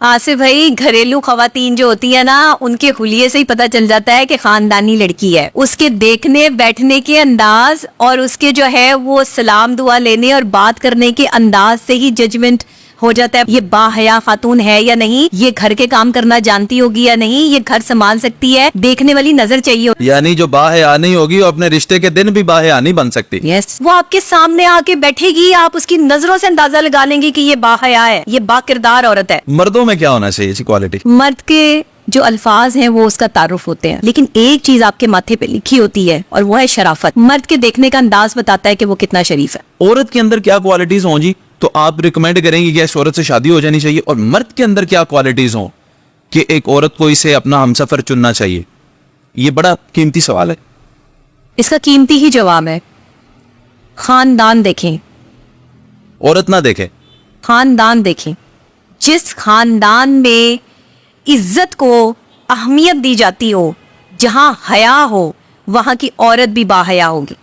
आसिफ भाई, घरेलू खवातीन जो होती है ना, उनके हुलिये से ही पता चल जाता है कि खानदानी लड़की है। उसके देखने बैठने के अंदाज और उसके जो है वो सलाम दुआ लेने और बात करने के अंदाज से ही जजमेंट हो जाता है ये बाहया खातून है या नहीं, ये घर के काम करना जानती होगी या नहीं, ये घर संभाल सकती है। देखने वाली नजर चाहिए। यानी जो बाहया नहीं होगी वो अपने रिश्ते के दिन भी बाहया नहीं बन सकती। यस, वो आपके सामने आके बैठेगी, आप उसकी नजरों से अंदाजा लगा लेंगे कि ये बाहया है, ये बाकिरदार औरत है। मर्दों में क्या होना चाहिए क्वालिटी? मर्द के जो अल्फाज हैं वो उसका तारुफ होते हैं, लेकिन एक चीज आपके माथे पे लिखी होती है और वो है शराफत। मर्द के देखने का अंदाज बताता है कि वो कितना शरीफ है। औरत के अंदर क्या क्वालिटीज हों जी, तो आप रिकमेंड करेंगे कि इस औरत से शादी हो जानी चाहिए? और मर्द के अंदर क्या क्वालिटीज हों कि एक औरत को इसे अपना हमसफर चुनना चाहिए? ये बड़ा कीमती सवाल है। इसका कीमती ही जवाब है खानदान देखें, औरत ना देखे, खानदान देखें। जिस खानदान में इज्जत को अहमियत दी जाती हो, जहां हया हो, वहां की औरत भी बाहया होगी।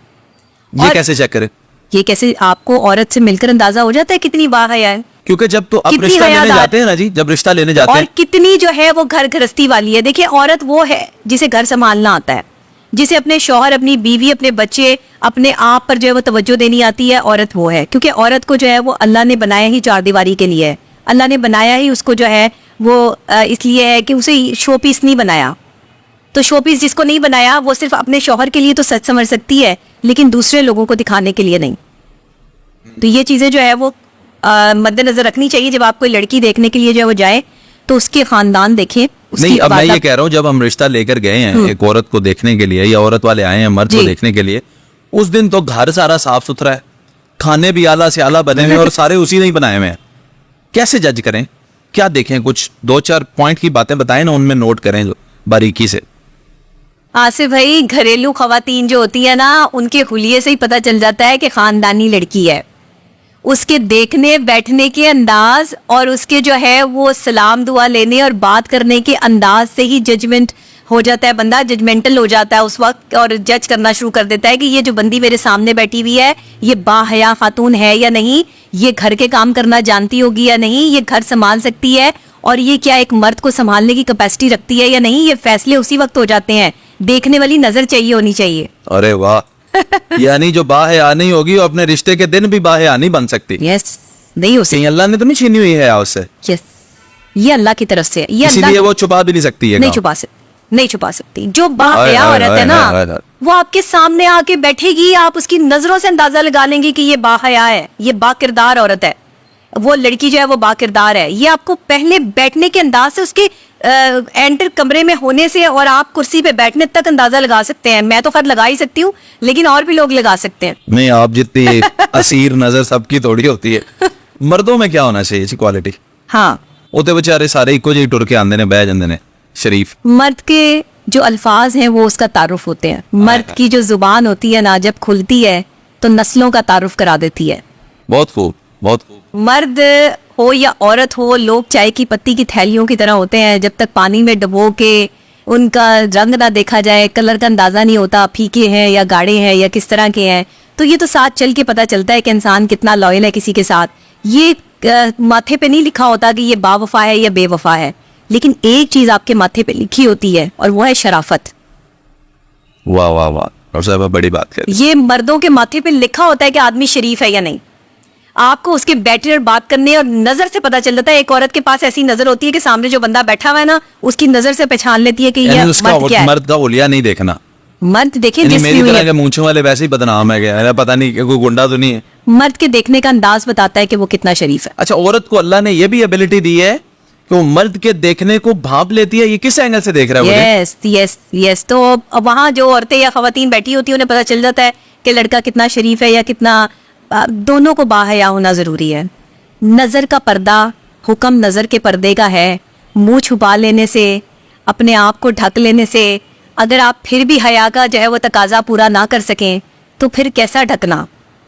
ये कैसे चेक करें? ये कैसे आपको औरत से मिलकर अंदाजा हो जाता है कितनी बाहया है? क्योंकि जब तो आप रिश्ता लेने जाते हैं ना जी, जब रिश्ता लेने जाते और हैं, कितनी जो है वो घर गृहस्थी वाली है। देखिए, औरत वो है जिसे घर संभालना आता है, जिसे अपने शौहर, अपनी बीवी, अपने बच्चे, अपने आप पर जो है वो तवज्जो देनी आती है। औरत वो है, क्योंकि औरत को जो है वो अल्लाह ने बनाया ही चार दीवारी के लिए है। अल्लाह ने बनाया ही उसको जो है वो इसलिए है कि उसे शो पीस नहीं बनाया। तो शो पीस जिसको नहीं बनाया वो सिर्फ अपने शौहर के लिए तो सच समझ सकती है, लेकिन दूसरे लोगों को दिखाने के लिए नहीं। तो ये चीजें जो है वो मद्देनजर रखनी चाहिए। जब आप कोई लड़की देखने के लिए जो है वो जाए तो उसके खानदान देखें। नहीं, अब मैं ये कह रहा हूँ, जब हम रिश्ता लेकर गए हैं एक औरत को देखने के लिए, या औरत वाले आए हैं मर्द को देखने के लिए, उस दिन तो घर सारा साफ सुथरा है, खाने भी आला से आला बने हुए और सारे उसी ने ही बनाए हुए हैं। कैसे जज करें? क्या देखें? कुछ दो चार पॉइंट की बातें बताएं ना, उनमें नोट करें जो बारीकी से। आसिफ भाई, घरेलू खवातीन जो होती है ना, उनके हुलिये से ही पता चल जाता है कि खानदानी लड़की है। उसके देखने बैठने के अंदाज और उसके जो है वो सलाम दुआ लेने और बात करने के अंदाज से ही जजमेंट हो जाता है। बंदा जजमेंटल हो जाता है उस वक्त और जज करना शुरू कर देता है कि ये जो बंदी मेरे सामने बैठी हुई है, ये बाहया खातून है या नहीं, ये घर के काम करना जानती होगी या नहीं, ये घर संभाल सकती है, और ये क्या एक मर्द को संभालने की कैपेसिटी रखती है या नहीं। ये फैसले उसी वक्त हो जाते हैं। देखने वाली नजर चाहिए होनी चाहिए। अरे वाह! यानी जो बाहया नहीं होगी वो अपने रिश्ते के दिन भी बाहया नहीं बन सकती। यस, नहीं हो सकती। अल्लाह ने तो नहीं छीनी हुई है उससे। यस, ये अल्लाह की तरफ से, ये इसीलिए वो छुपा भी नहीं सकती है। नहीं छुपा सकती। जो बाहया औरत है ना, वो आपके सामने आके बैठेगी, आप उसकी नजरों से अंदाजा लगा लेंगे कि ये बाहया है, ये बाकिरदार औरत है। वो लड़की जो है वो बाकिरदार है। ये आपको पहले बैठने के अंदाज से, उसके एंटर कमरे में होने से और आप कुर्सी पे बैठने तक अंदाजा लगा सकते हैं। मैं तो खैर लगा ही सकती हूँ, लेकिन और भी लोग लगा सकते हैं। नहीं, आप जितनी असीर नजर सबकी थोड़ी होती है। मर्दों में क्या होना चाहिए क्वालिटी? हाँ, वो तो बेचारे सारे इको जी टुर के आंदे ने, बह जाते ने शरीफ। मर्द के जो अल्फाज हैं वो उसका तारुफ होते हैं। मर्द की जो जुबान होती है ना, जब खुलती है तो नस्लों का तारुफ करा देती है। बहुत खूब, बहुत खूब। मर्द हो या औरत हो, लोग चाय की पत्ती की थैलियों की तरह होते हैं। जब तक पानी में डुबो के उनका रंग ना देखा जाए, कलर का अंदाजा नहीं होता, फीके हैं या गाढ़े हैं या किस तरह के हैं, तो ये तो साथ चल के पता चलता है कि इंसान कितना लॉयल है किसी के साथ। ये माथे पे नहीं लिखा होता कि ये बावफा है या बेवफा है, लेकिन एक चीज आपके माथे पे लिखी होती है और वो है शराफत। वाह वाह वाह, और साहब बड़ी बात कर। ये मर्दों के माथे पे लिखा होता है कि आदमी शरीफ है या नहीं। आपको उसके बैठने और बात करने और नजर से पता चल जाता है। एक औरत के पास ऐसी नजर होती है कि सामने जो बंदा बैठा हुआ है ना, उसकी नजर से पहचान लेती है कि ये मर्द क्या है। मर्द का हुलिया नहीं देखना। मर्द देखे मेरी तरह के मूंछों वाले वैसे ही बदनाम है क्या? पता नहीं कोई गुंडा तो नहीं है। मर्द के देखने का अंदाज बताता है कि वो कितना शरीफ है। अच्छा, औरत को अल्लाह ने ये भी एबिलिटी दी है कि वो मर्द के देखने को भाप लेती है। ये किस एंगल से देख रहा है? Yes yes yes. तो वहां जो औरतें या खवातीन बैठी होती है, उन्हें पता चल जाता है कि लड़का कितना शरीफ है या कितना। दोनों को बाहया होना जरूरी है। नजर का पर्दा, हुक्म नजर के पर्दे का है। मुंह छुपा लेने से, अपने आप को ढक लेने से, अगर आप फिर भी हया का जो है वो तकाजा पूरा ना कर सकें तो फिर कैसा ढकना?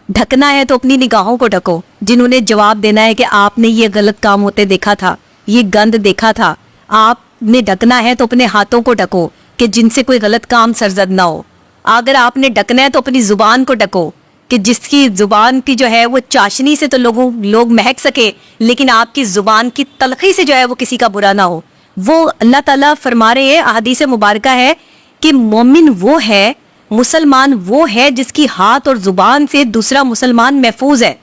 ढकना है तो अपनी निगाहों को ढको। जिन्होंने जवाब देना है कि आपने ये गलत काम होते देखा था, ये गंद देखा था, आपने ढकना है तो अपने हाथों को ढको कि जिनसे कोई गलत काम सरजद ना हो। अगर आपने ढकना है तो अपनी जुबान को ढको कि जिसकी जुबान की जो है वो चाशनी से तो लोग महक सके, लेकिन आपकी जुबान की तलखी से जो है वो किसी का बुरा ना हो। वो अल्लाह ताला फरमा रहे हैं, हदीस मुबारका है कि मोमिन वो है, मुसलमान वो है जिसकी हाथ और जुबान से दूसरा मुसलमान महफूज है।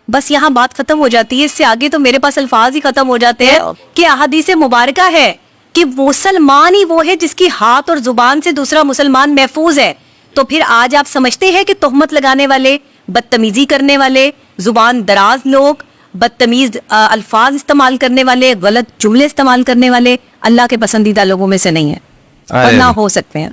बस यहाँ बात खत्म हो जाती है, इससे आगे तो मेरे पास अल्फाज ही खत्म हो जाते हैं कि हदीस मुबारका है कि मुसलमान ही वो है जिसकी हाथ और जुबान से दूसरा मुसलमान महफूज है। तो फिर आज आप समझते हैं कि तोहमत लगाने वाले, बदतमीजी करने वाले, जुबान दराज लोग, बदतमीज अल्फाज इस्तेमाल करने वाले, गलत जुमले इस्तेमाल करने वाले अल्लाह के पसंदीदा लोगों में से नहीं है, और ना हो सकते हैं।